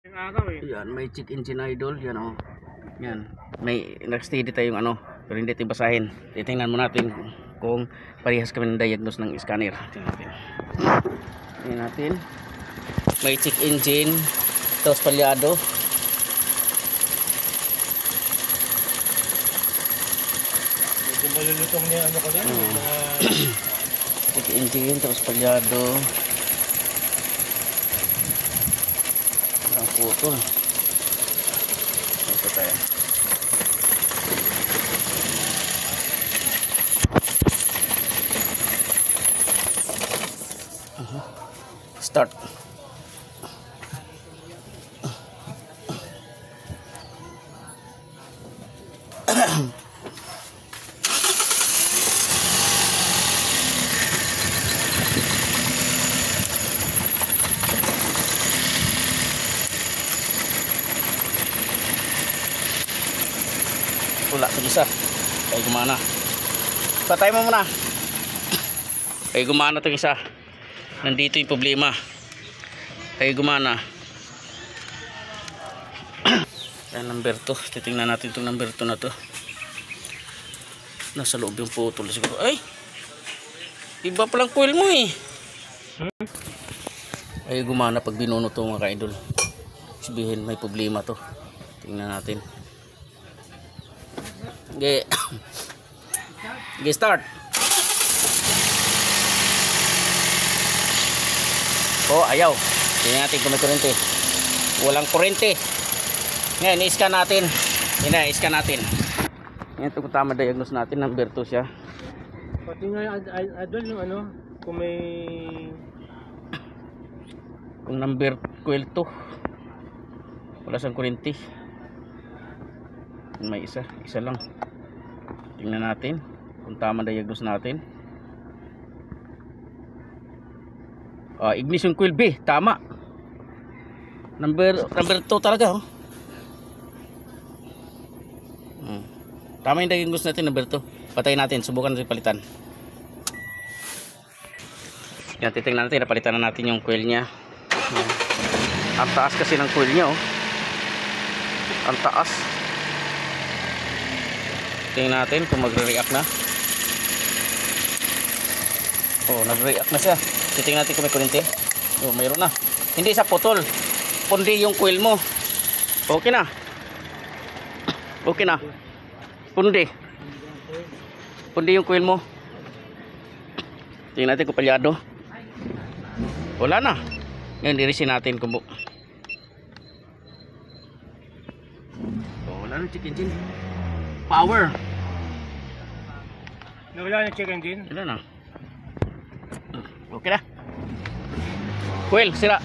Yan, may check engine idol. Yan o. Yan. May nag-steady tayong ano. Pero hindi ito basahin. Titingnan mo natin kung parehas kami ng diagnose ng scanner. Tingnan natin. May check engine. Tapos palyado. Medyo malulutong niya ano ko din. Check engine. Tapos palyado. Ang putol. Ito tayo. Start. Wala ito isa. Ay gumana. Patay mo muna. Ay gumana ito isa. Nandito yung problema. Ay gumana. Yan number 2. Titingnan natin itong number 2 na to. Nasa loob yung putol siguro. Ay! Iba palang coil mo eh. Ay gumana pag binuno to mga ka-idol. Sabihin may problema to. Tingnan natin. Okay. Okay, start. Oh, ayaw. Tingnan natin kung may kurente. Walang kurente. Ngayon, i-scan natin. I-scan natin. Ngayon, ito kung tama diagnose natin. Number 2 siya. Pati nga, idol yung ano, kung may... Kung number coil 2. Wala sang kurente. May isa lang. Tingnan natin kung tama diagnose natin. Ignition coil B, tama. Number 2 talaga oh. Tama yung diagnose natin, number 2. Patayin natin, subukan natin palitan. Yan, titingnan natin, napalitan na natin yung coil niya. Ang taas kasi ng coil niya oh. Ang taas. Tingnan natin kung magre-react na. Oh, nag-react na siya. Tingnan natin kung may kurente. Oh, mayroon na. Hindi sa putol. Pundi yung coil mo. Okay na. Okay na. Pundi. Pundi yung coil mo. Tingnan natin kung palyado. Wala na. Ngayon, irisin natin kung wala na check engine. Power. Wala na check engine? Wala na. Okay na. Coil, sira.